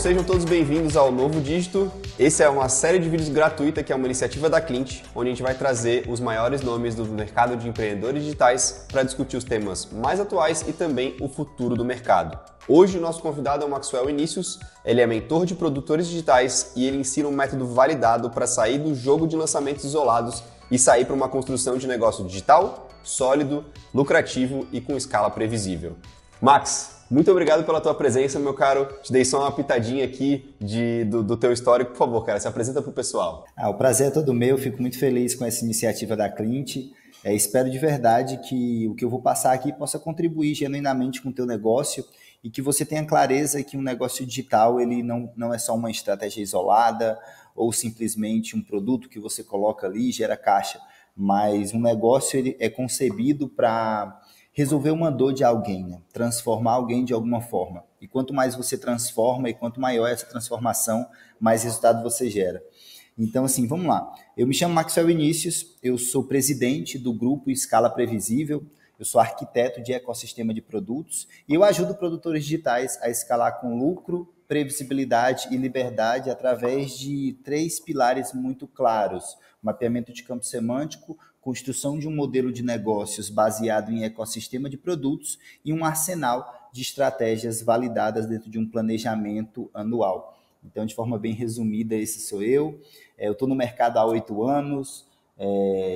sejam todos bem-vindos ao Novo Dígito. Essa é uma série de vídeos gratuita que é uma iniciativa da Clint, onde a gente vai trazer os maiores nomes do mercado de empreendedores digitais para discutir os temas mais atuais e também o futuro do mercado. Hoje o nosso convidado é o Maxwell Vinícius, ele é mentor de produtores digitais e ele ensina um método validado para sair do jogo de lançamentos isolados e sair para uma construção de negócio digital, sólido, lucrativo e com escala previsível. Max, muito obrigado pela tua presença, meu caro. Te dei só uma pitadinha aqui do teu histórico. Por favor, cara, se apresenta para o pessoal. O prazer é todo meu. Fico muito feliz com essa iniciativa da Clint. Espero de verdade que o que eu vou passar aqui possa contribuir genuinamente com o teu negócio e que você tenha clareza que um negócio digital ele não é só uma estratégia isolada ou simplesmente um produto que você coloca ali e gera caixa, mas um negócio ele é concebido para resolver uma dor de alguém, né? Transformar alguém de alguma forma. E quanto mais você transforma e quanto maior essa transformação, mais resultado você gera. Então, assim, vamos lá. Eu me chamo Maxwell Vinícius, eu sou presidente do grupo Escala Previsível, eu sou arquiteto de ecossistema de produtos e eu ajudo produtores digitais a escalar com lucro, previsibilidade e liberdade através de 3 pilares muito claros: mapeamento de campo semântico, construção de um modelo de negócios baseado em ecossistema de produtos e um arsenal de estratégias validadas dentro de um planejamento anual. Então, de forma bem resumida, esse sou eu. Eu estou no mercado há 8 anos,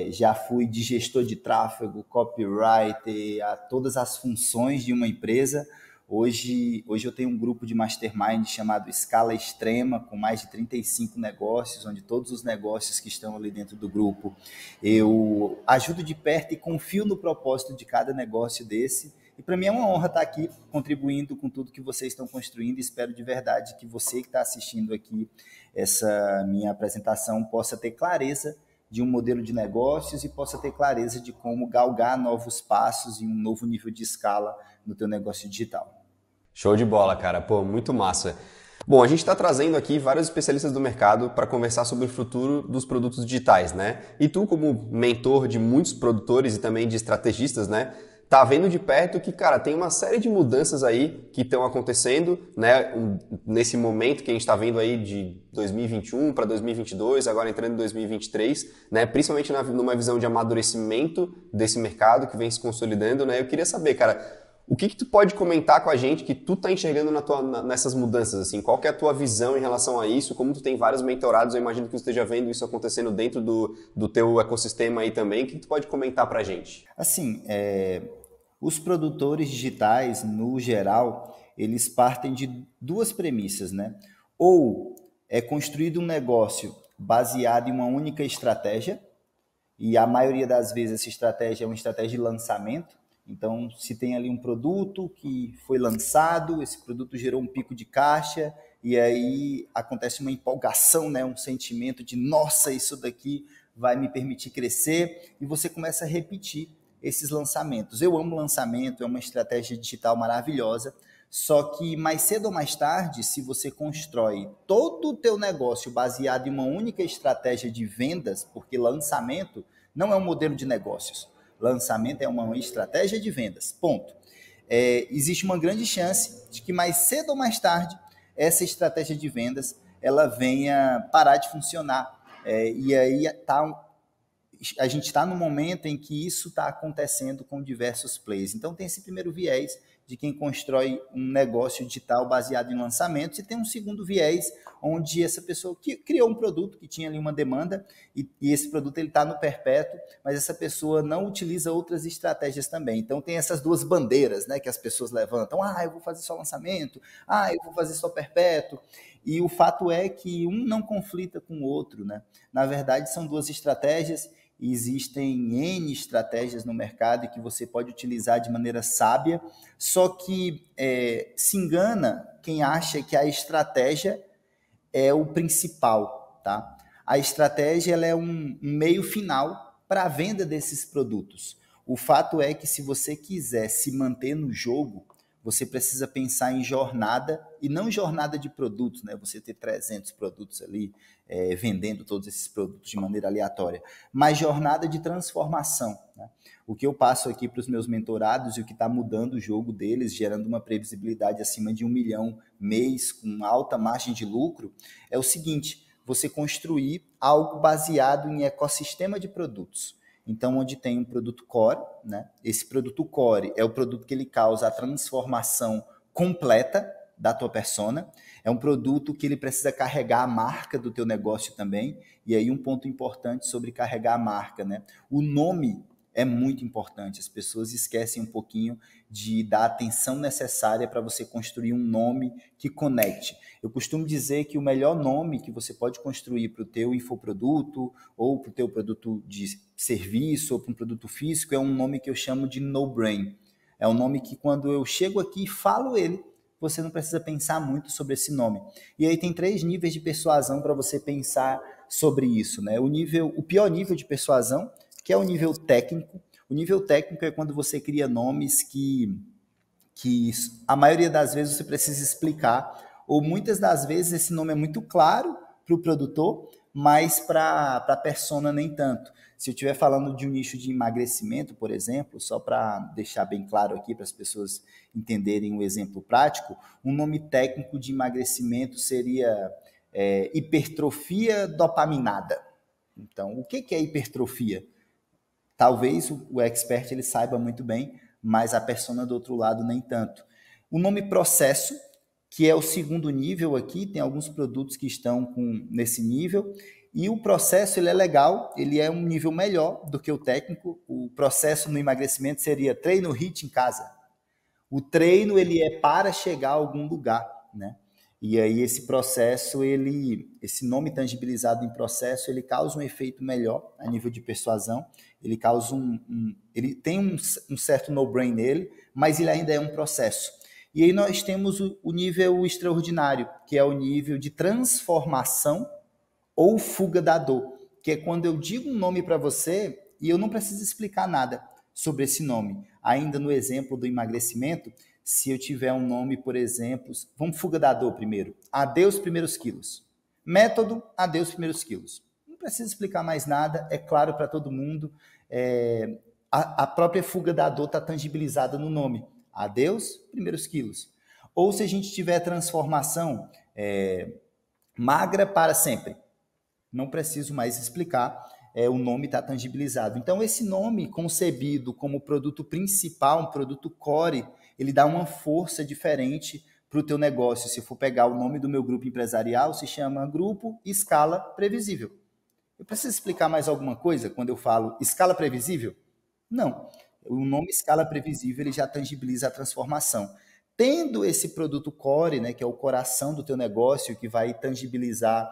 já fui de gestor de tráfego, copywriter, a todas as funções de uma empresa. Hoje eu tenho um grupo de mastermind chamado Escala Extrema, com mais de 35 negócios, onde todos os negócios que estão ali dentro do grupo eu ajudo de perto e confio no propósito de cada negócio desse. E para mim é uma honra estar aqui contribuindo com tudo que vocês estão construindo. Espero de verdade que você que está assistindo aqui essa minha apresentação possa ter clareza de um modelo de negócios e possa ter clareza de como galgar novos passos e um novo nível de escala no teu negócio digital. Show de bola, cara. Pô, muito massa. Bom, a gente está trazendo aqui vários especialistas do mercado para conversar sobre o futuro dos produtos digitais, né? E tu, como mentor de muitos produtores e também de estrategistas, né? Tá vendo de perto que, cara, tem uma série de mudanças aí que estão acontecendo, né? Nesse momento que a gente está vendo aí de 2021 para 2022, agora entrando em 2023, né? Principalmente numa visão de amadurecimento desse mercado que vem se consolidando, né? Eu queria saber, cara, o que tu pode comentar com a gente que tu tá enxergando nessas mudanças, assim? Qual que é a tua visão em relação a isso? Como tu tem vários mentorados, eu imagino que tu esteja vendo isso acontecendo dentro do teu ecossistema aí também. O que tu pode comentar pra gente? Assim, os produtores digitais, no geral, eles partem de 2 premissas, né? Ou é construído um negócio baseado em uma única estratégia, e a maioria das vezes essa estratégia é uma estratégia de lançamento. Então, se tem ali um produto que foi lançado, esse produto gerou um pico de caixa, e aí acontece uma empolgação, né? Um sentimento de, nossa, isso daqui vai me permitir crescer, e você começa a repetir esses lançamentos. Eu amo lançamento, é uma estratégia digital maravilhosa, só que mais cedo ou mais tarde, se você constrói todo o teu negócio baseado em uma única estratégia de vendas, porque lançamento não é um modelo de negócios, lançamento é uma estratégia de vendas, ponto. Existe uma grande chance de que mais cedo ou mais tarde essa estratégia de vendas ela venha parar de funcionar. E aí a gente está no momento em que isso está acontecendo com diversos players. Então tem esse primeiro viés de quem constrói um negócio digital baseado em lançamentos, e tem um segundo viés onde essa pessoa que criou um produto que tinha ali uma demanda e esse produto ele está no perpétuo, mas essa pessoa não utiliza outras estratégias também. Então tem essas 2 bandeiras, né, que as pessoas levantam: eu vou fazer só lançamento, eu vou fazer só perpétuo. E o fato é que um não conflita com o outro, né? Na verdade são 2 estratégias. Existem N estratégias no mercado que você pode utilizar de maneira sábia, só que se engana quem acha que a estratégia é o principal, tá? A estratégia ela é um meio final para a venda desses produtos. O fato é que se você quiser se manter no jogo, você precisa pensar em jornada, e não jornada de produtos, né? Você ter 300 produtos ali, vendendo todos esses produtos de maneira aleatória, mas jornada de transformação, né? né? O que eu passo aqui para os meus mentorados e o que está mudando o jogo deles, gerando uma previsibilidade acima de 1 milhão mês, com alta margem de lucro, é o seguinte: você construir algo baseado em ecossistema de produtos. Então, onde tem um produto core, né? Esse produto core é o produto que ele causa a transformação completa da tua persona. É um produto que ele precisa carregar a marca do teu negócio também. E aí um ponto importante sobre carregar a marca, né? O nome é muito importante. As pessoas esquecem um pouquinho de dar a atenção necessária para você construir um nome que conecte. Eu costumo dizer que o melhor nome que você pode construir para o teu infoproduto, ou para o teu produto de serviço, ou para um produto físico, é um nome que eu chamo de no-brain. É um nome que quando eu chego aqui e falo ele, você não precisa pensar muito sobre esse nome. E aí tem 3 níveis de persuasão para você pensar sobre isso, né? O pior nível de persuasão, que é o nível técnico. O nível técnico é quando você cria nomes que a maioria das vezes você precisa explicar, ou muitas das vezes esse nome é muito claro para o produtor, mas para a persona nem tanto. Se eu estiver falando de um nicho de emagrecimento, por exemplo, só para deixar bem claro aqui para as pessoas entenderem um exemplo prático, um nome técnico de emagrecimento seria hipertrofia dopaminada. Então, o que é hipertrofia? Talvez o expert ele saiba muito bem, mas a persona do outro lado nem tanto. O nome processo, que é o segundo nível aqui, tem alguns produtos que estão nesse nível, e o processo ele é legal, ele é um nível melhor do que o técnico. O processo no emagrecimento seria treino HIIT em casa. O treino ele é para chegar a algum lugar, né? E aí esse processo, esse nome tangibilizado em processo, ele causa um efeito melhor a nível de persuasão. Ele causa ele tem um certo no-brain nele, mas ele ainda é um processo. E aí nós temos o nível extraordinário, que é o nível de transformação ou fuga da dor, que é quando eu digo um nome para você e eu não preciso explicar nada sobre esse nome. Ainda no exemplo do emagrecimento, se eu tiver um nome, por exemplo, vamos fuga da dor primeiro. Adeus primeiros quilos. Método, adeus primeiros quilos. Não precisa explicar mais nada, é claro para todo mundo. A própria fuga da dor está tangibilizada no nome. Adeus primeiros quilos. Ou se a gente tiver transformação, magra para sempre. Não preciso mais explicar, o nome está tangibilizado. Então, esse nome concebido como produto principal, um produto core, ele dá uma força diferente para o teu negócio. Se for pegar o nome do meu grupo empresarial, se chama Grupo Escala Previsível. Eu preciso explicar mais alguma coisa quando eu falo escala previsível? Não. O nome escala previsível ele já tangibiliza a transformação. Tendo esse produto core, né, que é o coração do teu negócio, que vai tangibilizar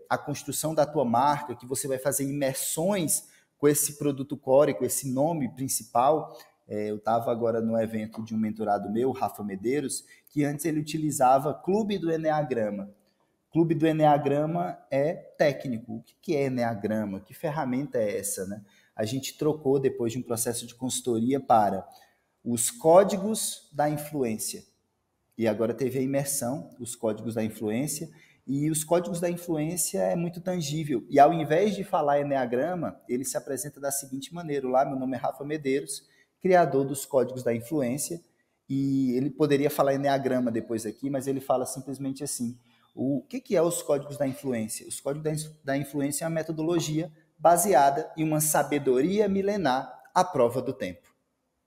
a construção da tua marca, que você vai fazer imersões com esse produto core, com esse nome principal. Eu estava agora no evento de um mentorado meu, Rafa Medeiros, que antes ele utilizava Clube do Eneagrama. Clube do Eneagrama é técnico. O que é Eneagrama? Que ferramenta é essa, né? A gente trocou, depois de um processo de consultoria, para os códigos da influência. E agora teve a imersão, os códigos da influência, e os códigos da influência é muito tangível. E ao invés de falar Eneagrama, ele se apresenta da seguinte maneira: olá, meu nome é Rafa Medeiros, criador dos códigos da influência, e ele poderia falar Eneagrama depois aqui, mas ele fala simplesmente assim: o que é os códigos da influência? Os códigos da influência é uma metodologia baseada em uma sabedoria milenar à prova do tempo.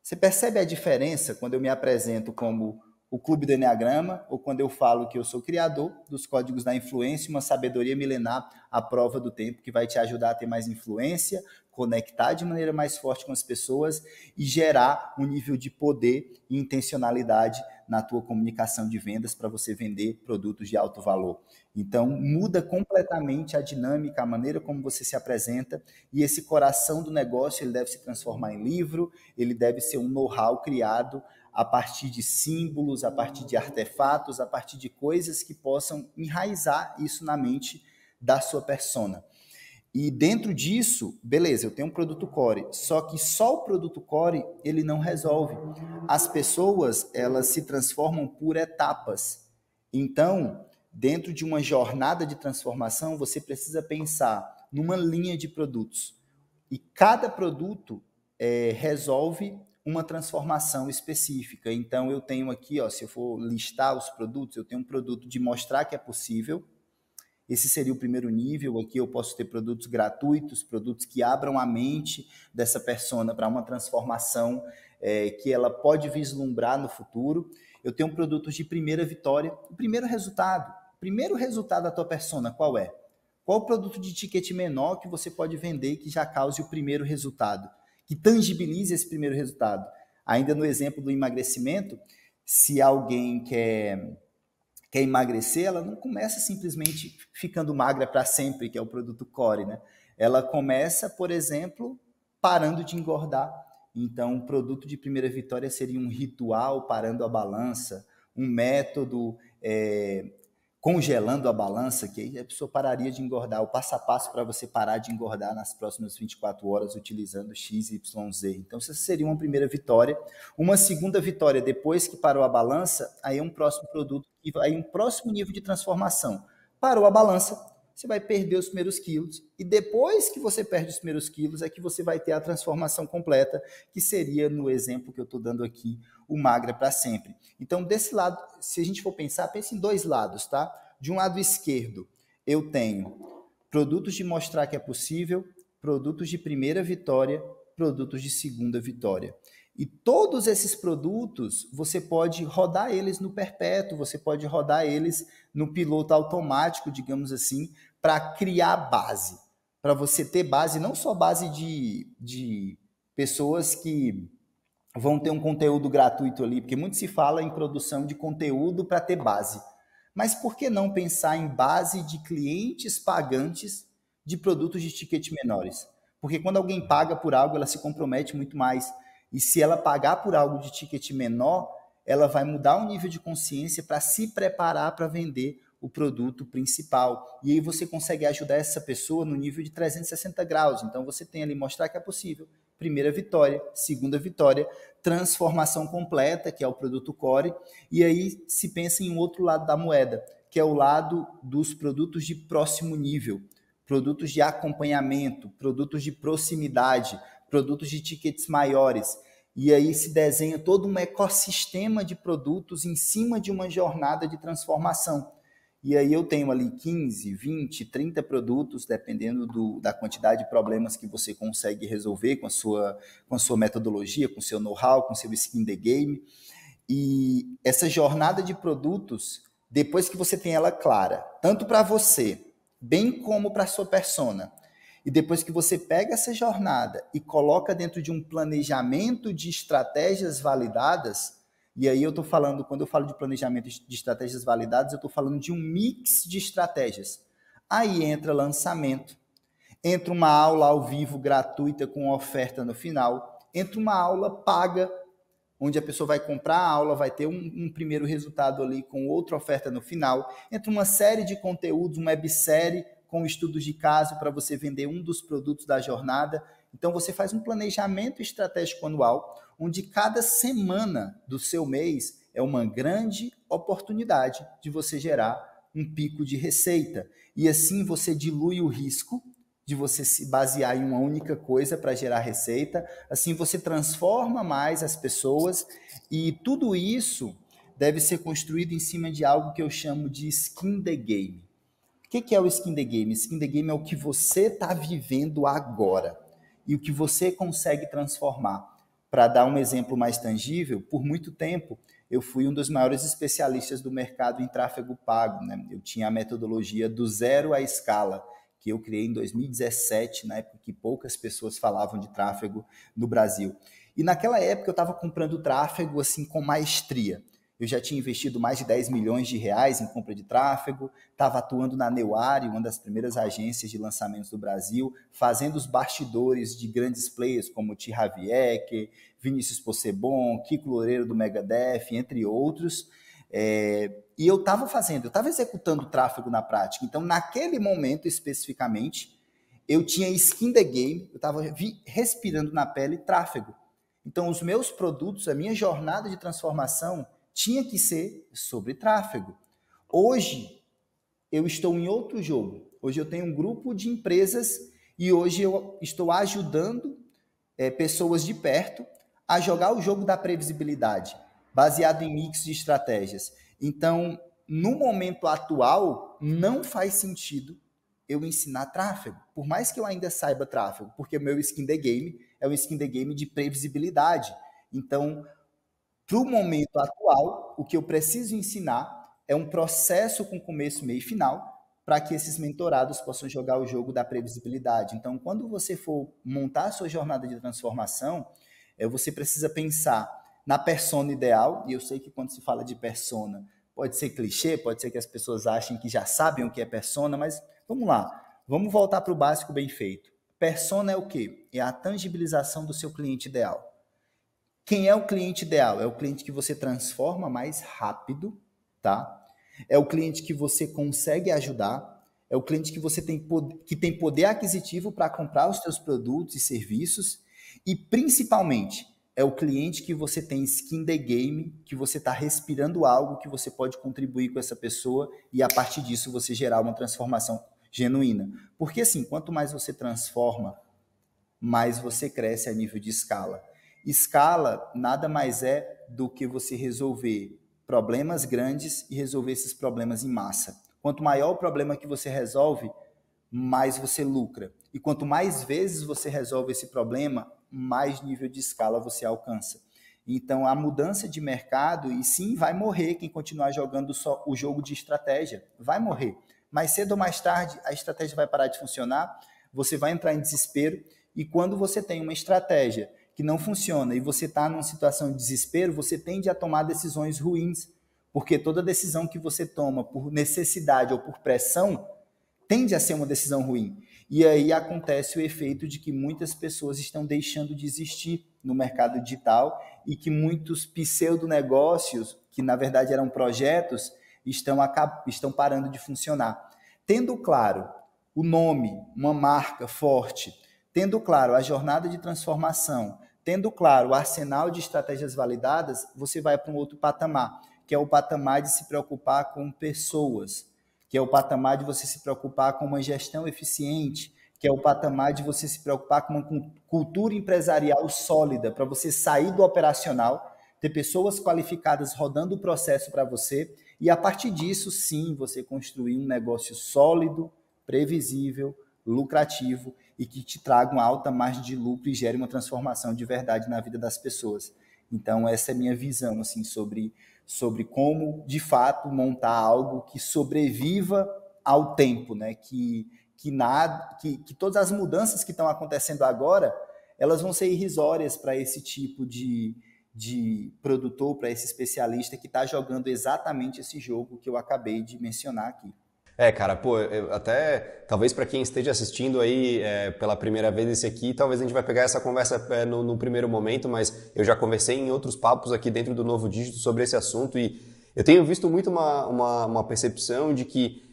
Você percebe a diferença quando eu me apresento como o Clube do Eneagrama ou quando eu falo que eu sou criador dos códigos da influência, uma sabedoria milenar à prova do tempo que vai te ajudar a ter mais influência, conectar de maneira mais forte com as pessoas e gerar um nível de poder e intencionalidade na tua comunicação de vendas para você vender produtos de alto valor. Então, muda completamente a dinâmica, a maneira como você se apresenta, e esse coração do negócio ele deve se transformar em livro, ele deve ser um know-how criado a partir de símbolos, a partir de artefatos, a partir de coisas que possam enraizar isso na mente da sua persona. E dentro disso, beleza, eu tenho um produto core, só que só o produto core ele não resolve. As pessoas, elas se transformam por etapas. Então, dentro de uma jornada de transformação, você precisa pensar numa linha de produtos. E cada produto resolve uma transformação específica. Então, eu tenho aqui, se eu for listar os produtos, eu tenho um produto de mostrar que é possível. Esse seria o primeiro nível. Aqui eu posso ter produtos gratuitos, produtos que abram a mente dessa persona para uma transformação que ela pode vislumbrar no futuro. Eu tenho produtos de primeira vitória. O primeiro resultado da tua persona, qual é? Qual o produto de ticket menor que você pode vender que já cause o primeiro resultado? Que tangibilize esse primeiro resultado? Ainda no exemplo do emagrecimento, se alguém quer emagrecer, ela não começa simplesmente ficando magra para sempre, que é o produto core, né? Ela começa, por exemplo, parando de engordar. Então, o produto de primeira vitória seria um ritual parando a balança, um método congelando a balança, que aí a pessoa pararia de engordar, o passo a passo para você parar de engordar nas próximas 24 horas utilizando XYZ. Então, essa seria uma primeira vitória. Uma segunda vitória, depois que parou a balança, aí é um próximo produto, e aí um próximo nível de transformação. Parou a balança, você vai perder os primeiros quilos, e depois que você perde os primeiros quilos, é que você vai ter a transformação completa, que seria, no exemplo que eu estou dando aqui, o magra para sempre. Então, desse lado, se a gente for pensar, pense em dois lados, tá? De um lado esquerdo, eu tenho produtos de mostrar que é possível, produtos de primeira vitória, produtos de segunda vitória. E todos esses produtos, você pode rodar eles no perpétuo, você pode rodar eles no piloto automático, digamos assim, para criar base. Para você ter base, não só base de pessoas que vão ter um conteúdo gratuito ali, porque muito se fala em produção de conteúdo para ter base. Mas por que não pensar em base de clientes pagantes de produtos de ticket menores? Porque quando alguém paga por algo, ela se compromete muito mais. E se ela pagar por algo de ticket menor, ela vai mudar o nível de consciência para se preparar para vender o produto principal. E aí você consegue ajudar essa pessoa no nível de 360 graus. Então você tem ali mostrar que é possível. Primeira vitória, segunda vitória, transformação completa, que é o produto core, e aí se pensa em um outro lado da moeda, que é o lado dos produtos de próximo nível, produtos de acompanhamento, produtos de proximidade, produtos de tickets maiores, e aí se desenha todo um ecossistema de produtos em cima de uma jornada de transformação. E aí eu tenho ali 15, 20, 30 produtos, dependendo da quantidade de problemas que você consegue resolver com a sua metodologia, com o seu know-how, com o seu skin the game. E essa jornada de produtos, depois que você tem ela clara, tanto para você, bem como para a sua persona, e depois que você pega essa jornada e coloca dentro de um planejamento de estratégias validadas, e aí eu estou falando, quando eu falo de planejamento de estratégias validadas, eu estou falando de um mix de estratégias. Aí entra lançamento, entra uma aula ao vivo gratuita com oferta no final, entra uma aula paga, onde a pessoa vai comprar a aula, vai ter um primeiro resultado ali com outra oferta no final, entra uma série de conteúdos, uma websérie com estudos de caso para você vender um dos produtos da jornada. Então, você faz um planejamento estratégico anual, onde cada semana do seu mês é uma grande oportunidade de você gerar um pico de receita. E assim você dilui o risco de você se basear em uma única coisa para gerar receita. Assim você transforma mais as pessoas e tudo isso deve ser construído em cima de algo que eu chamo de skin the game. O que é o skin the game? Skin the game é o que você está vivendo agora e o que você consegue transformar. Para dar um exemplo mais tangível, por muito tempo eu fui um dos maiores especialistas do mercado em tráfego pago, né? Eu tinha a metodologia do zero à escala, que eu criei em 2017, na época que poucas pessoas falavam de tráfego no Brasil. E naquela época eu estava comprando tráfego assim com maestria. Eu já tinha investido mais de 10 milhões de reais em compra de tráfego, estava atuando na Neuari, uma das primeiras agências de lançamentos do Brasil, fazendo os bastidores de grandes players como Ti Havieck, Vinícius Possebon, Kiko Loureiro do Megadeth, entre outros. E eu estava executando tráfego na prática. Então, naquele momento especificamente, eu tinha skin the game, eu estava respirando na pele tráfego. Então, os meus produtos, a minha jornada de transformação tinha que ser sobre tráfego. Hoje, eu estou em outro jogo. Hoje eu tenho um grupo de empresas e hoje eu estou ajudando pessoas de perto a jogar o jogo da previsibilidade, baseado em mix de estratégias. Então, no momento atual, não faz sentido eu ensinar tráfego, por mais que eu ainda saiba tráfego, porque o meu skin the game é um skin the game de previsibilidade. Então, para o momento atual, o que eu preciso ensinar é um processo com começo, meio e final, para que esses mentorados possam jogar o jogo da previsibilidade. Então, quando você for montar a sua jornada de transformação, você precisa pensar na persona ideal, e eu sei que quando se fala de persona, pode ser clichê, pode ser que as pessoas achem que já sabem o que é persona, mas vamos lá, vamos voltar para o básico bem feito. Persona é o quê? É a tangibilização do seu cliente ideal. Quem é o cliente ideal? É o cliente que você transforma mais rápido, tá? É o cliente que você consegue ajudar, é o cliente que você tem poder aquisitivo para comprar os seus produtos e serviços, e principalmente é o cliente que você tem skin the game, que você está respirando algo que você pode contribuir com essa pessoa e a partir disso você gerar uma transformação genuína. Porque assim, quanto mais você transforma, mais você cresce a nível de escala. Escala nada mais é do que você resolver problemas grandes e resolver esses problemas em massa. Quanto maior o problema que você resolve, mais você lucra. E quanto mais vezes você resolve esse problema, mais nível de escala você alcança. Então, a mudança de mercado, e sim, vai morrer quem continuar jogando só o jogo de estratégia. Vai morrer. Mais cedo ou mais tarde, a estratégia vai parar de funcionar, você vai entrar em desespero, e quando você tem uma estratégia que não funciona e você está numa situação de desespero, você tende a tomar decisões ruins, porque toda decisão que você toma por necessidade ou por pressão tende a ser uma decisão ruim. E aí acontece o efeito de que muitas pessoas estão deixando de existir no mercado digital e que muitos pseudo-negócios, que na verdade eram projetos, estão parando de funcionar. Tendo claro o nome, uma marca forte, tendo claro a jornada de transformação, tendo claro o arsenal de estratégias validadas, você vai para um outro patamar, que é o patamar de se preocupar com pessoas, que é o patamar de você se preocupar com uma gestão eficiente, que é o patamar de você se preocupar com uma cultura empresarial sólida, para você sair do operacional, ter pessoas qualificadas rodando o processo para você, e a partir disso, sim, você construir um negócio sólido, previsível, lucrativo e que te traga uma alta margem de lucro e gere uma transformação de verdade na vida das pessoas. Então, essa é a minha visão assim, sobre como, de fato, montar algo que sobreviva ao tempo, né? Que todas as mudanças que estão acontecendo agora, elas vão ser irrisórias para esse tipo de produtor, para esse especialista que está jogando exatamente esse jogo que eu acabei de mencionar aqui. Cara, pô, até talvez para quem esteja assistindo aí pela primeira vez esse aqui, talvez a gente vai pegar essa conversa no primeiro momento, mas eu já conversei em outros papos aqui dentro do Novo Dígito sobre esse assunto e eu tenho visto muito uma percepção de que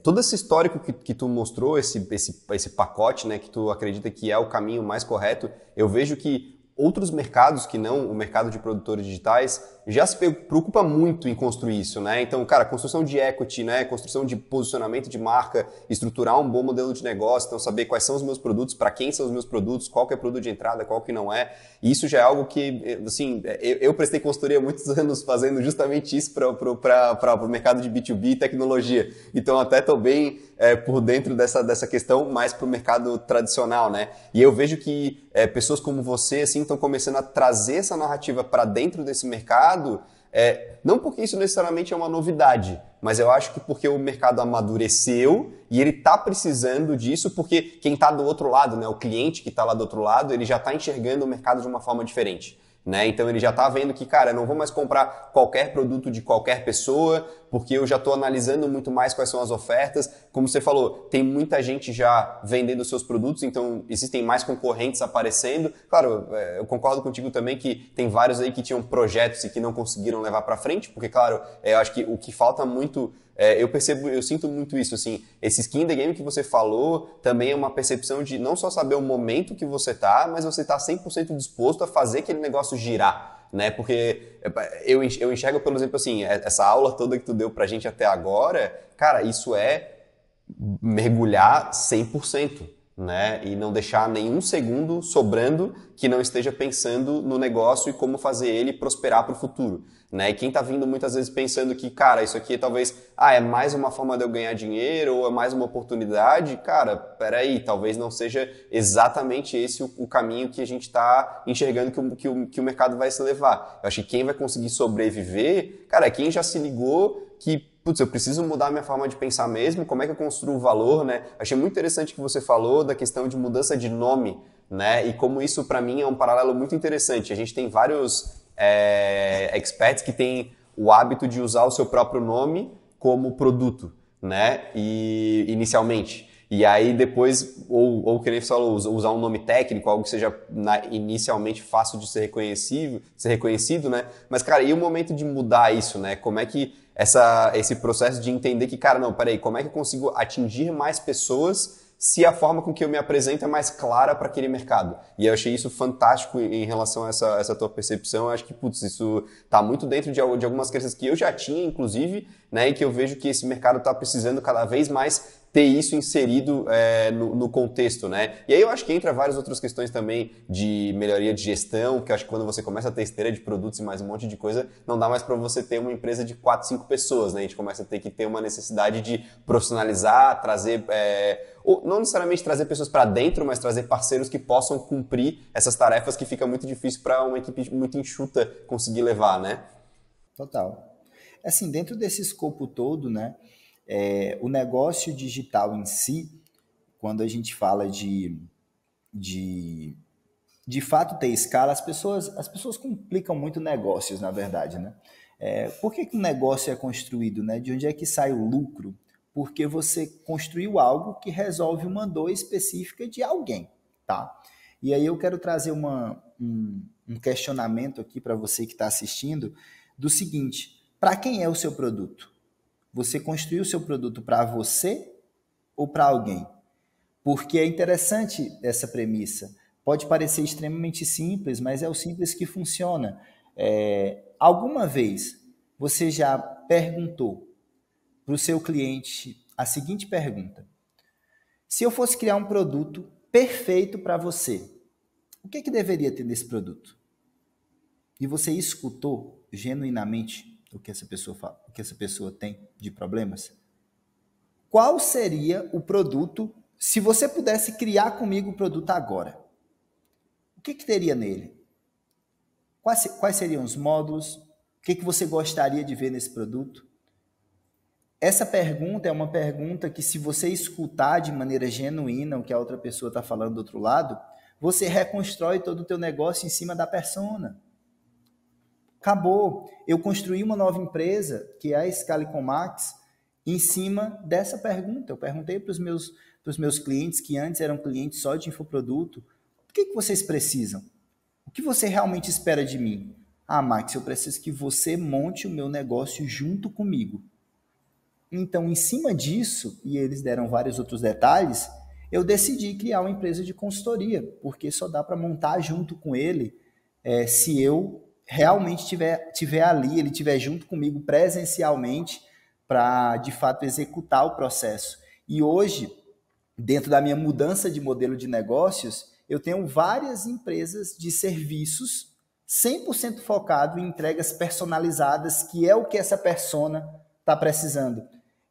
todo esse histórico que tu mostrou, esse pacote, né, que tu acredita que é o caminho mais correto, eu vejo que outros mercados que não o mercado de produtores digitais já se preocupa muito em construir isso, né? Então, cara, construção de equity, né? Construção de posicionamento de marca, estruturar um bom modelo de negócio, então saber quais são os meus produtos, para quem são os meus produtos, qual que é produto de entrada, qual que não é. E isso já é algo que, assim, eu prestei consultoria há muitos anos fazendo justamente isso para o mercado de B2B e tecnologia. Então, até estou bem por dentro dessa questão mais para o mercado tradicional, né? E eu vejo que pessoas como você, assim, estão começando a trazer essa narrativa para dentro desse mercado, não porque isso necessariamente é uma novidade, mas eu acho que porque o mercado amadureceu e ele está precisando disso porque quem está do outro lado, né, o cliente que está lá do outro lado, ele já está enxergando o mercado de uma forma diferente. Né? Então ele já está vendo que, cara, eu não vou mais comprar qualquer produto de qualquer pessoa, porque eu já estou analisando muito mais quais são as ofertas. Como você falou, tem muita gente já vendendo seus produtos, então existem mais concorrentes aparecendo. Claro, eu concordo contigo também que tem vários aí que tinham projetos e que não conseguiram levar para frente, porque, claro, eu acho que o que falta muito... eu sinto muito isso, assim, esse skin the game que você falou também é uma percepção de não só saber o momento que você tá, mas você tá 100% disposto a fazer aquele negócio girar, né, porque eu enxergo, por exemplo, assim, essa aula toda que tu deu pra gente até agora, cara, isso é mergulhar 100%. né? E não deixar nenhum segundo sobrando que não esteja pensando no negócio e como fazer ele prosperar para o futuro, né? E quem está vindo muitas vezes pensando que, cara, isso aqui talvez, é mais uma forma de eu ganhar dinheiro ou é mais uma oportunidade, cara, peraí, talvez não seja exatamente esse o caminho que a gente está enxergando que o mercado vai se levar. Eu acho que quem vai conseguir sobreviver, cara, é quem já se ligou que, putz, eu preciso mudar minha forma de pensar mesmo, como é que eu construo valor, né? Achei muito interessante que você falou da questão de mudança de nome, né? E como isso, para mim, é um paralelo muito interessante. A gente tem vários experts que têm o hábito de usar o seu próprio nome como produto, né? E inicialmente. E aí depois, ou que nem você falou, usar um nome técnico, algo que seja inicialmente fácil de ser reconhecido, né? Mas, cara, e o momento de mudar isso, né? Como é que esse processo de entender que, cara, não, peraí, como é que eu consigo atingir mais pessoas se a forma com que eu me apresento é mais clara para aquele mercado? E eu achei isso fantástico em relação a essa tua percepção. Eu acho que, putz, isso tá muito dentro de algumas crenças que eu já tinha, inclusive, né, e que eu vejo que esse mercado está precisando cada vez mais ter isso inserido no contexto, né? E aí eu acho que entra várias outras questões também de melhoria de gestão, que eu acho que quando você começa a ter esteira de produtos e mais um monte de coisa, não dá mais para você ter uma empresa de 4, 5 pessoas, né? A gente começa a ter que ter uma necessidade de profissionalizar, trazer, ou não necessariamente trazer pessoas para dentro, mas trazer parceiros que possam cumprir essas tarefas que fica muito difícil para uma equipe muito enxuta conseguir levar, né? Total. Assim, dentro desse escopo todo, né, o negócio digital em si, quando a gente fala de fato ter escala, as pessoas complicam muito negócios, na verdade, né? Por que um negócio é construído, né? De onde é que sai o lucro? Porque você construiu algo que resolve uma dor específica de alguém, tá? E aí eu quero trazer um questionamento aqui para você que está assistindo, do seguinte: para quem é o seu produto? Você construiu o seu produto para você ou para alguém? Porque é interessante essa premissa. Pode parecer extremamente simples, mas é o simples que funciona. Alguma vez você já perguntou para o seu cliente a seguinte pergunta: se eu fosse criar um produto perfeito para você, o que deveria ter nesse produto? E você escutou genuinamente o que essa pessoa fala, o que essa pessoa tem de problemas? Qual seria o produto, se você pudesse criar comigo o produto agora? O que teria nele? Quais seriam os módulos? O que você gostaria de ver nesse produto? Essa pergunta é uma pergunta que, se você escutar de maneira genuína o que a outra pessoa está falando do outro lado, você reconstrói todo o teu negócio em cima da persona. Acabou. Eu construí uma nova empresa, que é a Scalicom Max, em cima dessa pergunta. Eu perguntei para os meus clientes, que antes eram clientes só de infoproduto: o que vocês precisam? O que você realmente espera de mim? Max, eu preciso que você monte o meu negócio junto comigo. Então, em cima disso, e eles deram vários outros detalhes, eu decidi criar uma empresa de consultoria, porque só dá para montar junto com ele se eu realmente tiver ali, ele estiver junto comigo presencialmente para, de fato, executar o processo. E hoje, dentro da minha mudança de modelo de negócios, eu tenho várias empresas de serviços 100% focado em entregas personalizadas, que é o que essa persona está precisando.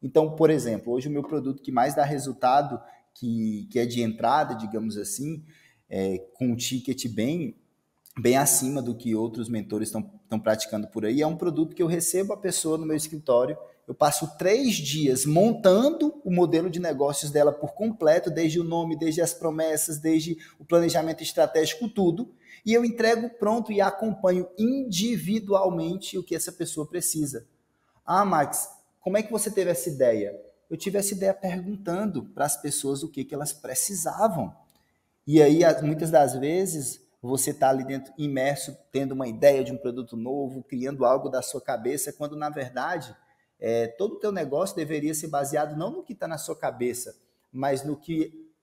Então, por exemplo, hoje o meu produto que mais dá resultado, que é de entrada, digamos assim, com um ticket bem acima do que outros mentores estão praticando por aí, é um produto que eu recebo a pessoa no meu escritório, eu passo 3 dias montando o modelo de negócios dela por completo, desde o nome, desde as promessas, desde o planejamento estratégico, tudo, e eu entrego pronto e acompanho individualmente o que essa pessoa precisa. Max, como é que você teve essa ideia? Eu tive essa ideia perguntando para as pessoas o que elas precisavam. E aí, muitas das vezes, você está ali dentro, imerso, tendo uma ideia de um produto novo, criando algo da sua cabeça, quando, na verdade, todo o teu negócio deveria ser baseado não no que está na sua cabeça, mas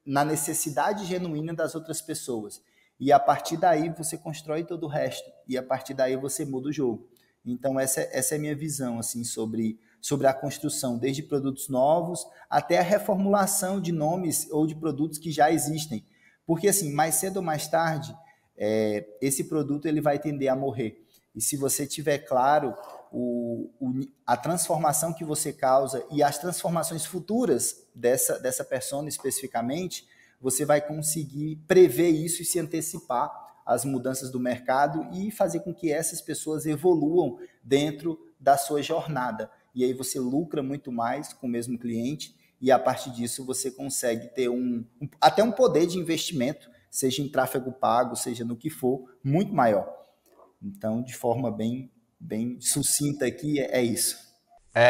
na necessidade genuína das outras pessoas. E a partir daí você constrói todo o resto. E a partir daí você muda o jogo. Então essa é a minha visão assim, sobre sobre a construção, desde produtos novos até a reformulação de nomes ou de produtos que já existem. Porque, assim, mais cedo ou mais tarde, esse produto ele vai tender a morrer. E se você tiver claro a transformação que você causa e as transformações futuras dessa persona especificamente, você vai conseguir prever isso e se antecipar às mudanças do mercado e fazer com que essas pessoas evoluam dentro da sua jornada. E aí você lucra muito mais com o mesmo cliente e a partir disso você consegue ter até um poder de investimento, seja em tráfego pago, seja no que for, muito maior. Então, de forma bem sucinta aqui, é isso.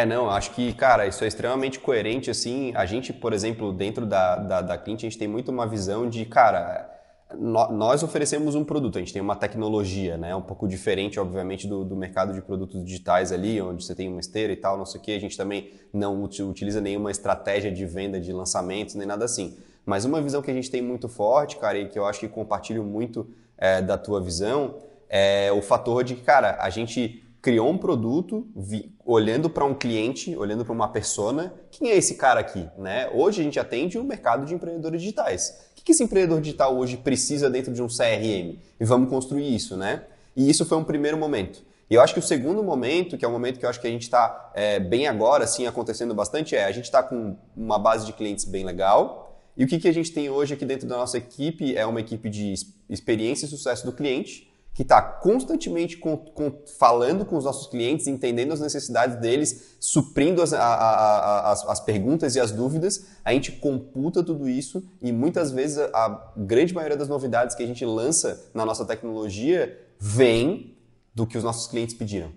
Não, acho que, cara, isso é extremamente coerente, assim, a gente, por exemplo, dentro da Clint, a gente tem muito uma visão de, cara, nós oferecemos um produto, a gente tem uma tecnologia, né, um pouco diferente, obviamente, do mercado de produtos digitais ali, onde você tem uma esteira e tal, não sei o que, a gente também não utiliza nenhuma estratégia de venda de lançamentos, nem nada assim, mas uma visão que a gente tem muito forte, cara, e que eu acho que compartilho muito da tua visão, é o fator de que, cara, a gente criou um produto olhando para um cliente, olhando para uma persona. Quem é esse cara aqui? Né? Hoje a gente atende o mercado de empreendedores digitais. O que esse empreendedor digital hoje precisa dentro de um CRM? E vamos construir isso, né? E isso foi um primeiro momento. E eu acho que o segundo momento, que é o momento que eu acho que a gente está bem agora, assim, acontecendo bastante, a gente está com uma base de clientes bem legal. E o que a gente tem hoje aqui dentro da nossa equipe é uma equipe de experiência e sucesso do cliente, que está constantemente falando com os nossos clientes, entendendo as necessidades deles, suprindo as perguntas e as dúvidas. A gente computa tudo isso e muitas vezes a grande maioria das novidades que a gente lança na nossa tecnologia vem do que os nossos clientes pediram.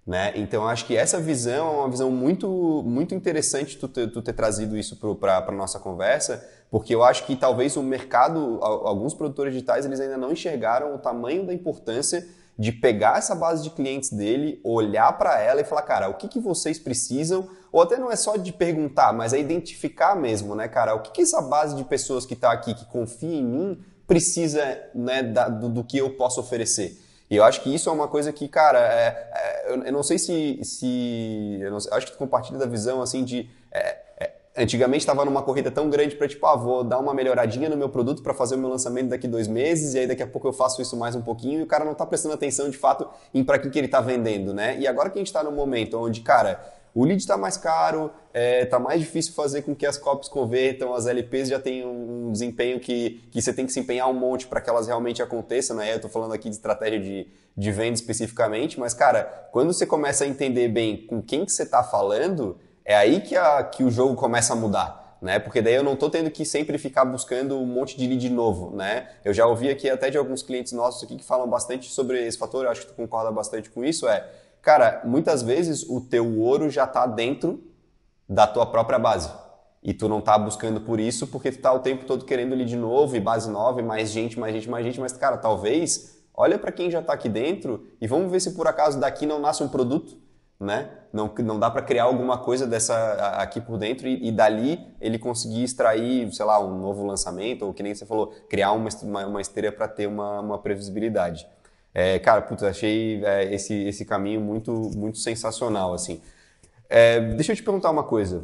Né? Então, acho que essa visão é uma visão muito, muito interessante tu ter trazido isso para a nossa conversa, porque eu acho que talvez o mercado, alguns produtores digitais, eles ainda não enxergaram o tamanho da importância de pegar essa base de clientes dele, olhar para ela e falar, cara, o que vocês precisam? Ou até não é só de perguntar, mas é identificar mesmo, né, cara? O que essa base de pessoas que está aqui, que confia em mim, precisa, né, do que eu posso oferecer? E eu acho que isso é uma coisa que, cara, eu não sei eu não sei, acho que tu compartilha da visão, assim, de... antigamente estava numa corrida tão grande para, tipo, vou dar uma melhoradinha no meu produto para fazer o meu lançamento daqui 2 meses, e aí daqui a pouco eu faço isso mais um pouquinho, e o cara não tá prestando atenção, de fato, em para que ele tá vendendo, né? E agora que a gente tá num momento onde, cara, o lead está mais caro, está mais difícil fazer com que as copies convertam, as LPs já têm um desempenho que você tem que se empenhar um monte para que elas realmente aconteçam, né? Eu estou falando aqui de estratégia de venda especificamente, mas, cara, quando você começa a entender bem com quem que você está falando, é aí que o jogo começa a mudar. Né? Porque daí eu não estou tendo que sempre ficar buscando um monte de lead novo, né? Eu já ouvi aqui até de alguns clientes nossos aqui que falam bastante sobre esse fator, eu acho que tu concorda bastante com isso, cara, muitas vezes o teu ouro já está dentro da tua própria base. E tu não tá buscando por isso porque tu tá o tempo todo querendo lead novo e base nova e mais gente, mas, cara, talvez, olha para quem já tá aqui dentro e vamos ver se por acaso daqui não nasce um produto, né? Não dá para criar alguma coisa dessa aqui por dentro e dali ele conseguir extrair, sei lá, um novo lançamento ou que nem você falou, criar uma esteira para ter uma previsibilidade. Cara, putz, achei esse caminho muito, muito sensacional, assim. Deixa eu te perguntar uma coisa.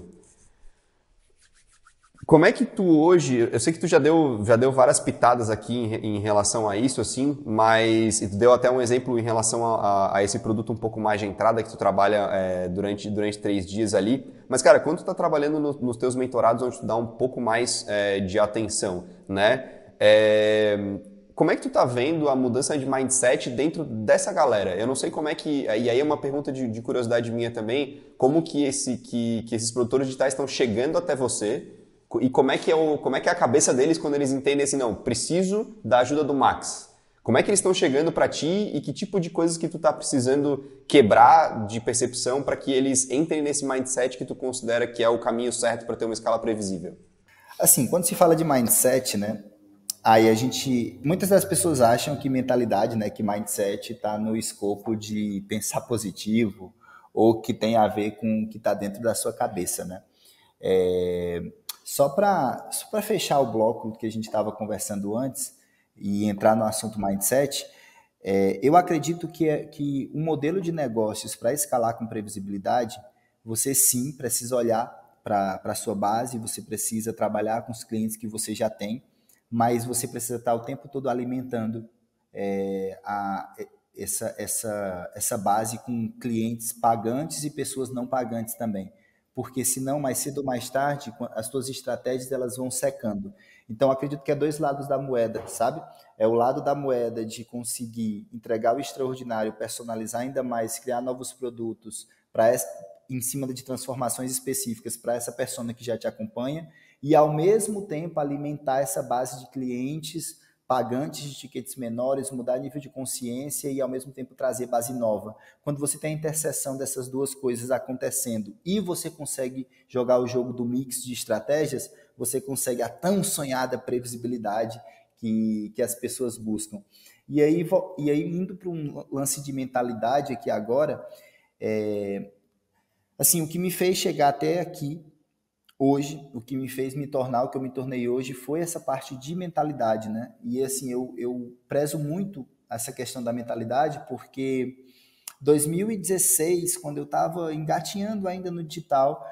Como é que tu hoje, eu sei que tu já deu várias pitadas aqui em relação a isso, assim, mas e tu deu até um exemplo em relação a esse produto um pouco mais de entrada que tu trabalha durante 3 dias ali. Mas, cara, quando tu tá trabalhando nos teus mentorados, onde tu dá um pouco mais de atenção, né? Como é que tu tá vendo a mudança de mindset dentro dessa galera? Eu não sei como é que... E aí é uma pergunta de curiosidade minha também. Como que esses produtores digitais estão chegando até você? E como é que é a cabeça deles quando eles entendem assim, não, preciso da ajuda do Max? Como é que eles estão chegando para ti e que tipo de coisas que tu tá precisando quebrar de percepção para que eles entrem nesse mindset que tu considera que é o caminho certo para ter uma escala previsível? Assim, quando se fala de mindset, né? Aí muitas das pessoas acham que mentalidade, né, que mindset está no escopo de pensar positivo ou que tem a ver com o que está dentro da sua cabeça, né? Só para fechar o bloco que a gente estava conversando antes e entrar no assunto mindset, eu acredito que um modelo de negócios para escalar com previsibilidade você sim precisa olhar para a sua base, você precisa trabalhar com os clientes que você já tem, mas você precisa estar o tempo todo alimentando essa base com clientes pagantes e pessoas não pagantes também. Porque senão, mais cedo ou mais tarde, as suas estratégias elas vão secando. Então, acredito que é dois lados da moeda, sabe? É o lado da moeda de conseguir entregar o extraordinário, personalizar ainda mais, criar novos produtos em cima de transformações específicas para essa persona que já te acompanha e, ao mesmo tempo, alimentar essa base de clientes pagantes de tickets menores, mudar nível de consciência e, ao mesmo tempo, trazer base nova. Quando você tem a interseção dessas duas coisas acontecendo e você consegue jogar o jogo do mix de estratégias, você consegue a tão sonhada previsibilidade que as pessoas buscam. E aí indo para um lance de mentalidade aqui agora, assim, o que me fez chegar até aqui hoje, o que me fez me tornar o que eu me tornei hoje foi essa parte de mentalidade, né? E assim, eu prezo muito essa questão da mentalidade porque 2016, quando eu estava engatinhando ainda no digital,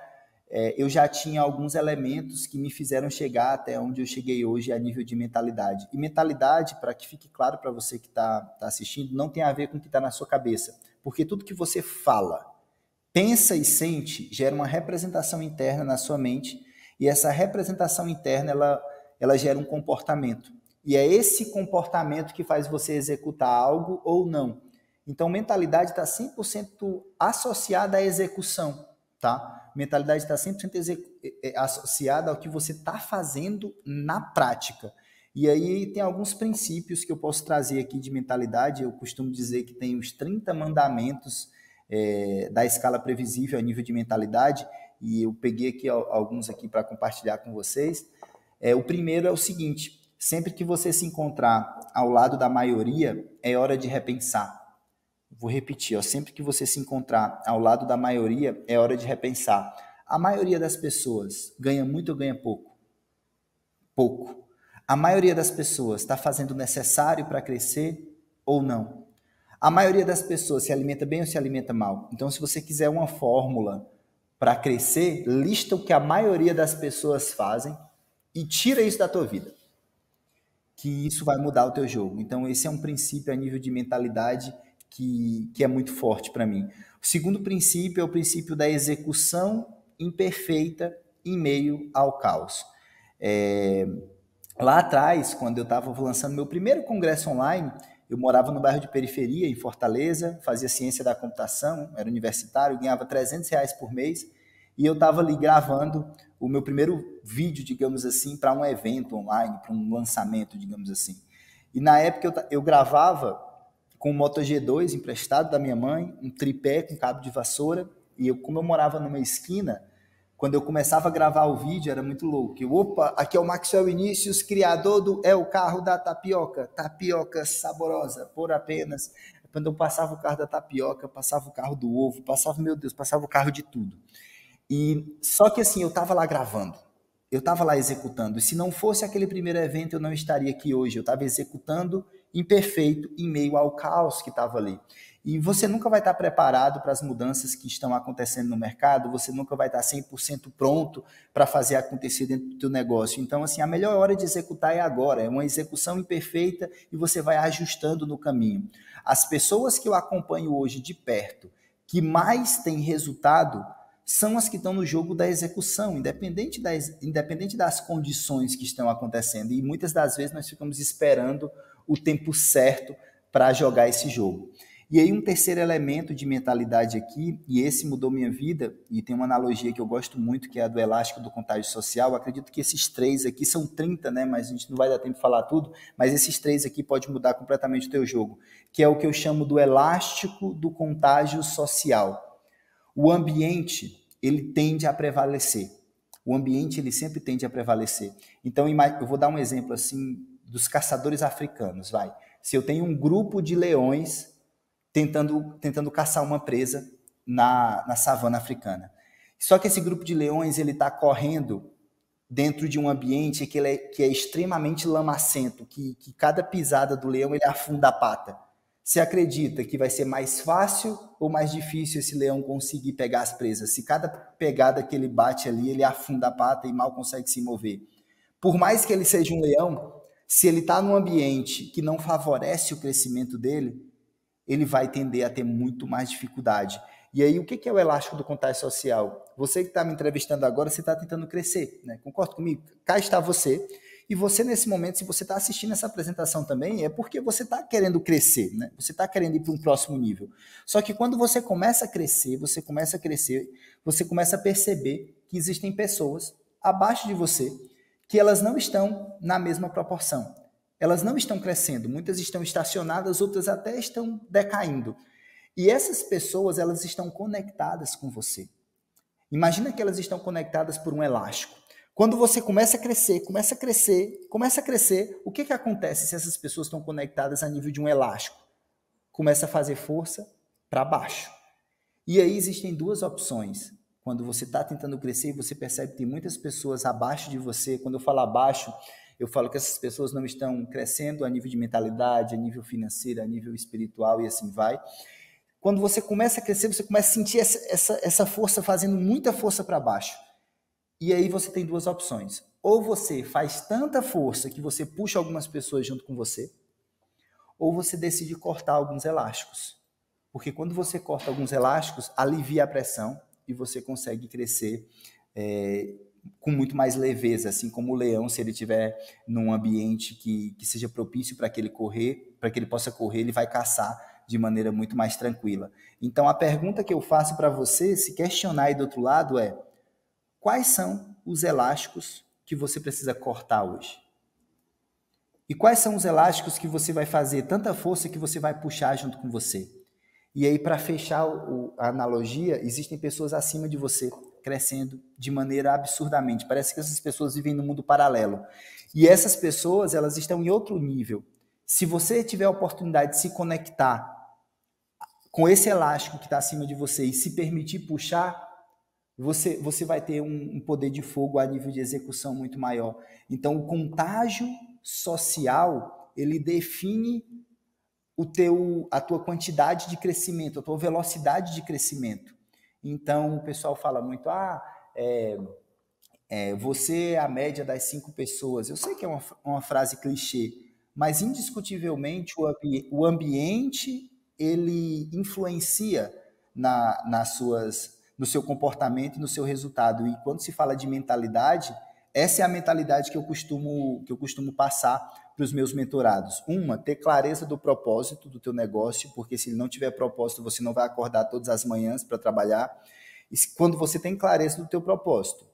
eu já tinha alguns elementos que me fizeram chegar até onde eu cheguei hoje a nível de mentalidade. E mentalidade, para que fique claro para você que está assistindo, não tem a ver com o que está na sua cabeça. Porque tudo que você fala, pensa e sente gera uma representação interna na sua mente e essa representação interna ela gera um comportamento. E é esse comportamento que faz você executar algo ou não. Então, mentalidade está 100% associada à execução, tá? Mentalidade está 100% associada ao que você está fazendo na prática. E aí tem alguns princípios que eu posso trazer aqui de mentalidade. Eu costumo dizer que tem os 30 mandamentos da escala previsível a nível de mentalidade, e eu peguei aqui alguns aqui para compartilhar com vocês. O primeiro é o seguinte: sempre que você se encontrar ao lado da maioria, é hora de repensar. Vou repetir, sempre que você se encontrar ao lado da maioria, é hora de repensar. A maioria das pessoas ganha muito ou ganha pouco? Pouco. A maioria das pessoas está fazendo o necessário para crescer ou não? A maioria das pessoas se alimenta bem ou se alimenta mal? Então, se você quiser uma fórmula para crescer, lista o que a maioria das pessoas fazem e tira isso da tua vida, que isso vai mudar o teu jogo. Então, esse é um princípio a nível de mentalidade que é muito forte para mim. O segundo princípio é o princípio da execução imperfeita em meio ao caos. Lá atrás, quando eu estava lançando meu primeiro congresso online, eu morava no bairro de periferia, em Fortaleza, fazia ciência da computação, era universitário, ganhava R$300 por mês, e eu estava ali gravando o meu primeiro vídeo, digamos assim, para um evento online, para um lançamento, digamos assim. E na época eu gravava com um Moto G2 emprestado da minha mãe, um tripé com cabo de vassoura, e como eu morava numa esquina, quando eu começava a gravar o vídeo, era muito louco. Opa, aqui é o Maxwell Vinícius, criador do É o Carro da Tapioca. Tapioca saborosa, por apenas. Quando eu passava o carro da tapioca, passava o carro do ovo, passava, meu Deus, passava o carro de tudo. E só que assim, eu estava lá gravando, eu estava lá executando. E se não fosse aquele primeiro evento, eu não estaria aqui hoje. Eu estava executando imperfeito em meio ao caos que estava ali. E você nunca vai estar preparado para as mudanças que estão acontecendo no mercado, você nunca vai estar 100% pronto para fazer acontecer dentro do teu negócio. Então, assim, a melhor hora de executar é agora, é uma execução imperfeita e você vai ajustando no caminho. As pessoas que eu acompanho hoje de perto, que mais têm resultado, são as que estão no jogo da execução, independente das condições que estão acontecendo. E muitas das vezes nós ficamos esperando o tempo certo para jogar esse jogo. E aí um terceiro elemento de mentalidade aqui, e esse mudou minha vida, e tem uma analogia que eu gosto muito, que é a do elástico do contágio social. Eu acredito que esses três aqui são 30, né? Mas a gente não vai dar tempo de falar tudo, mas esses três aqui podem mudar completamente o teu jogo, que é o que eu chamo do elástico do contágio social. O ambiente, ele tende a prevalecer. O ambiente, ele sempre tende a prevalecer. Então, eu vou dar um exemplo assim dos caçadores africanos, vai. Se eu tenho um grupo de leões tentando caçar uma presa na savana africana. Só que esse grupo de leões ele está correndo dentro de um ambiente que é extremamente lamacento, que cada pisada do leão ele afunda a pata. Você acredita que vai ser mais fácil ou mais difícil esse leão conseguir pegar as presas? Se cada pegada que ele bate ali, ele afunda a pata e mal consegue se mover. Por mais que ele seja um leão, se ele está num ambiente que não favorece o crescimento dele, ele vai tender a ter muito mais dificuldade. E aí, o que é o elástico do contágio social? Você que está me entrevistando agora, você está tentando crescer, né? Concorda comigo? Cá está você. E você, nesse momento, se você está assistindo essa apresentação também, é porque você está querendo crescer, né? Você está querendo ir para um próximo nível. Só que quando você começa a crescer, você começa a perceber que existem pessoas abaixo de você que elas não estão na mesma proporção. Elas não estão crescendo. Muitas estão estacionadas, outras até estão decaindo. E essas pessoas, elas estão conectadas com você. Imagina que elas estão conectadas por um elástico. Quando você começa a crescer, o que acontece se essas pessoas estão conectadas a nível de um elástico? Começa a fazer força para baixo. E aí existem duas opções. Quando você está tentando crescer, você percebe que tem muitas pessoas abaixo de você. Quando eu falo abaixo, eu falo que essas pessoas não estão crescendo a nível de mentalidade, a nível financeiro, a nível espiritual e assim vai. Quando você começa a crescer, você começa a sentir essa força fazendo muita força para baixo. E aí você tem duas opções. Ou você faz tanta força que você puxa algumas pessoas junto com você, ou você decide cortar alguns elásticos. Porque quando você corta alguns elásticos, alivia a pressão e você consegue crescer com muito mais leveza, assim como o leão, se ele estiver num ambiente que seja propício para que ele possa correr, ele vai caçar de maneira muito mais tranquila. Então, a pergunta que eu faço para você, se questionar aí do outro lado, é: quais são os elásticos que você precisa cortar hoje? E quais são os elásticos que você vai fazer tanta força que você vai puxar junto com você? E aí, para fechar a analogia, existem pessoas acima de você, crescendo de maneira absurdamente. Parece que essas pessoas vivem num mundo paralelo. E essas pessoas, elas estão em outro nível. Se você tiver a oportunidade de se conectar com esse elástico que está acima de você e se permitir puxar, você vai ter um poder de fogo a nível de execução muito maior. Então, o contágio social, ele define a tua quantidade de crescimento, a tua velocidade de crescimento. Então, o pessoal fala muito, você é a média das 5 pessoas. Eu sei que é uma frase clichê, mas indiscutivelmente o ambiente ele influencia no seu comportamento e no seu resultado. E quando se fala de mentalidade, essa é a mentalidade que eu costumo passar para os meus mentorados. Ter clareza do propósito do teu negócio, porque se ele não tiver propósito, você não vai acordar todas as manhãs para trabalhar. E quando você tem clareza do teu propósito,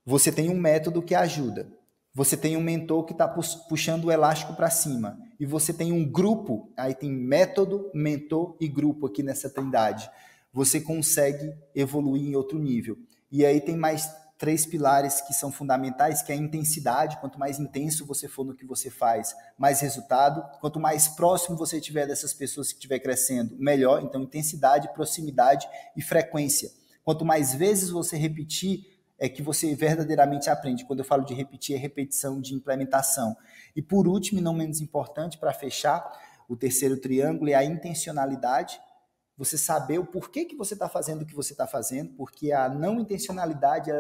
você tem um método que ajuda. Você tem um mentor que está puxando o elástico para cima. E você tem um grupo, aí tem método, mentor e grupo aqui nessa trindade. Você consegue evoluir em outro nível. E aí tem mais 3 pilares que são fundamentais, que é a intensidade. Quanto mais intenso você for no que você faz, mais resultado. Quanto mais próximo você estiver dessas pessoas que estiver crescendo, melhor. Então, intensidade, proximidade e frequência. Quanto mais vezes você repetir, é que você verdadeiramente aprende. Quando eu falo de repetir, é repetição de implementação. E por último, e não menos importante, para fechar, o terceiro triângulo é a intencionalidade. Você saber o porquê que você está fazendo o que você está fazendo, porque a não intencionalidade,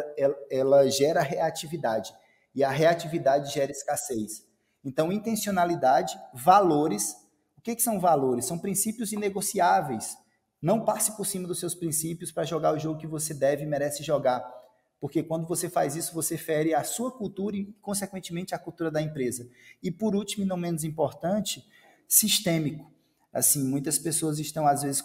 ela gera reatividade, e a reatividade gera escassez. Então, intencionalidade, valores. O que são valores? São princípios inegociáveis. Não passe por cima dos seus princípios para jogar o jogo que você deve e merece jogar. Porque quando você faz isso, você fere a sua cultura e, consequentemente, a cultura da empresa. E, por último, e não menos importante, sistêmico. Assim, muitas pessoas estão, às vezes,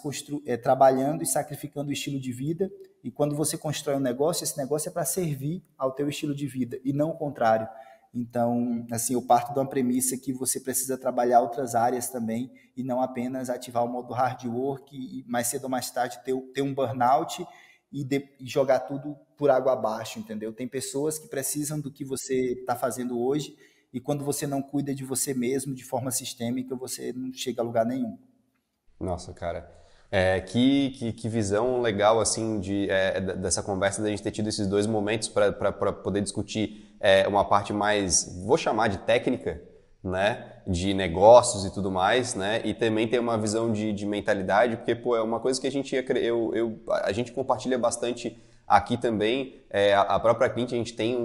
trabalhando e sacrificando o estilo de vida, e quando você constrói um negócio, esse negócio é para servir ao teu estilo de vida, e não o contrário. Então, assim, eu parto de uma premissa que você precisa trabalhar outras áreas também, e não apenas ativar o modo hard work, e mais cedo ou mais tarde ter um burnout e jogar tudo por água abaixo, entendeu? Tem pessoas que precisam do que você está fazendo hoje, e quando você não cuida de você mesmo de forma sistêmica, você não chega a lugar nenhum. Nossa, cara. Que visão legal, assim, dessa conversa, da gente ter tido esses dois momentos para poder discutir uma parte mais, vou chamar de técnica, né? de negócios e tudo mais, né? E também tem uma visão de mentalidade, porque, pô, é uma coisa que a gente, a gente compartilha bastante aqui também. A própria Clint, a gente tem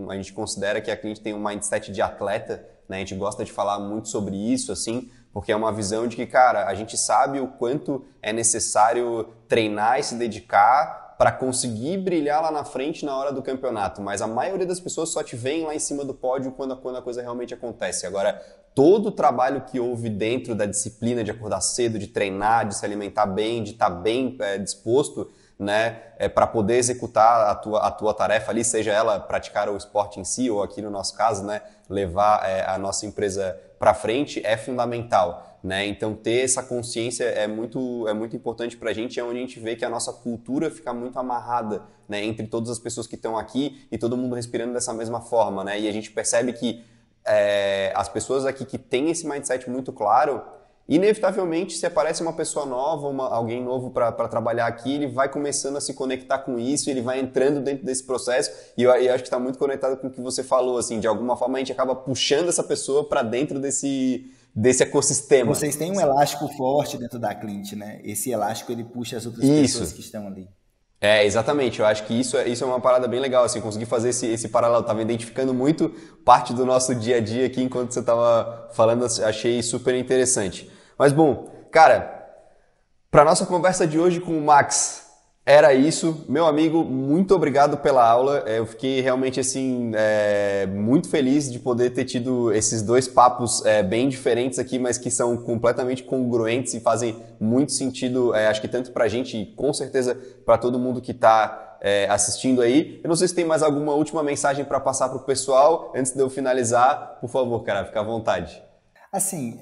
a gente considera que a Clint tem um mindset de atleta, né? A gente gosta de falar muito sobre isso, assim, porque é uma visão de que, cara, a gente sabe o quanto é necessário treinar e se dedicar para conseguir brilhar lá na frente na hora do campeonato, mas a maioria das pessoas só te veem lá em cima do pódio quando a coisa realmente acontece. Agora, todo o trabalho que houve dentro da disciplina de acordar cedo, de treinar, de se alimentar bem, de estar bem disposto, né, para poder executar a tua tarefa ali, seja ela praticar o esporte em si, ou aqui no nosso caso, né, levar a nossa empresa para frente, é fundamental. Né? Então ter essa consciência é muito importante para a gente, é onde a gente vê que a nossa cultura fica muito amarrada, né, entre todas as pessoas que estão aqui e todo mundo respirando dessa mesma forma, né? E a gente percebe que as pessoas aqui que têm esse mindset muito claro, inevitavelmente, se aparece uma pessoa nova, alguém novo para trabalhar aqui, ele vai começando a se conectar com isso, ele vai entrando dentro desse processo, e eu acho que está muito conectado com o que você falou, assim, de alguma forma a gente acaba puxando essa pessoa para dentro desse ecossistema. Vocês têm um elástico forte dentro da Clint, né? Esse elástico ele puxa as outras pessoas que estão ali. Exatamente. Eu acho que isso é uma parada bem legal, assim, conseguir fazer esse paralelo. Tava identificando muito parte do nosso dia a dia aqui enquanto você tava falando, achei super interessante. Mas bom, cara, para nossa conversa de hoje com o Max, era isso. Meu amigo, muito obrigado pela aula. Eu fiquei realmente assim muito feliz de poder ter tido esses dois papos bem diferentes aqui, mas que são completamente congruentes e fazem muito sentido, acho que tanto pra gente e com certeza para todo mundo que está assistindo aí. Eu não sei se tem mais alguma última mensagem para passar pro pessoal antes de eu finalizar. Por favor, cara, fica à vontade. Assim,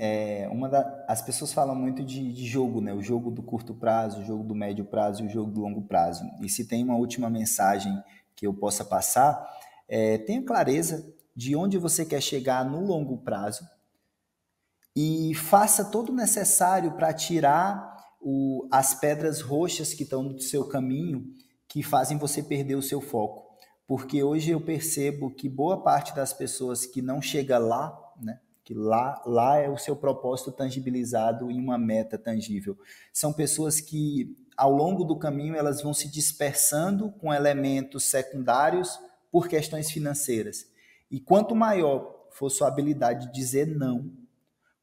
as pessoas falam muito de jogo, né? O jogo do curto prazo, o jogo do médio prazo e o jogo do longo prazo. E se tem uma última mensagem que eu possa passar, tenha clareza de onde você quer chegar no longo prazo e faça todo o necessário para tirar as pedras roxas que estão no seu caminho, que fazem você perder o seu foco. Porque hoje eu percebo que boa parte das pessoas que não chega lá, né? Que lá é o seu propósito tangibilizado em uma meta tangível. São pessoas que, ao longo do caminho, elas vão se dispersando com elementos secundários por questões financeiras. E quanto maior for sua habilidade de dizer não,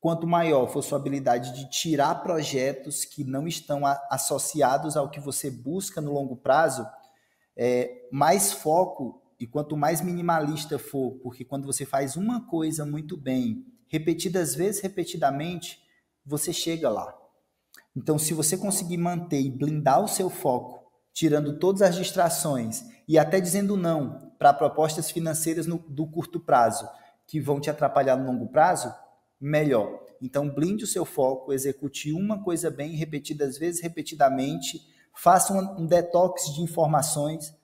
quanto maior for sua habilidade de tirar projetos que não estão associados ao que você busca no longo prazo, mais foco e quanto mais minimalista for, porque quando você faz uma coisa muito bem, repetidas vezes, repetidamente, você chega lá. Então, se você conseguir manter e blindar o seu foco, tirando todas as distrações e até dizendo não para propostas financeiras do curto prazo, que vão te atrapalhar no longo prazo, melhor. Então, blinde o seu foco, execute uma coisa bem, repetidas vezes, repetidamente, faça um detox de informações,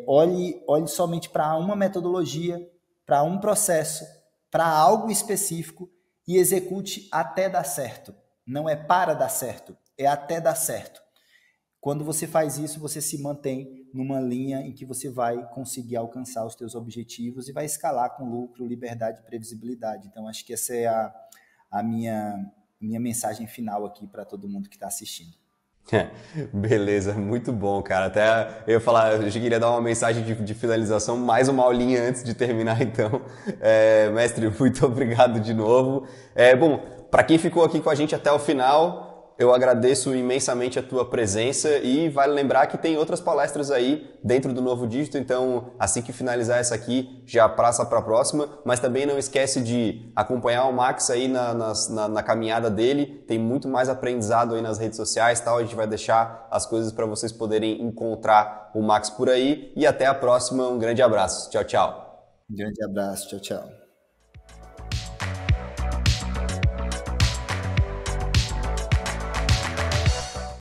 olhe somente para uma metodologia, para um processo, para algo específico e execute até dar certo. Não é para dar certo, é até dar certo. Quando você faz isso, você se mantém numa linha em que você vai conseguir alcançar os teus objetivos e vai escalar com lucro, liberdade e previsibilidade. Então, acho que essa é a minha mensagem final aqui para todo mundo que está assistindo. Beleza, muito bom, cara. Até eu ia falar, eu queria dar uma mensagem de finalização, mais uma aulinha antes de terminar, então. Mestre, muito obrigado de novo. Bom, para quem ficou aqui com a gente até o final, eu agradeço imensamente a tua presença e vale lembrar que tem outras palestras aí dentro do Novo Dígito, então assim que finalizar essa aqui, já passa para a próxima, mas também não esquece de acompanhar o Max aí na caminhada dele, tem muito mais aprendizado aí nas redes sociais, tal. A gente vai deixar as coisas para vocês poderem encontrar o Max por aí e até a próxima, um grande abraço, tchau, tchau. Um grande abraço, tchau, tchau.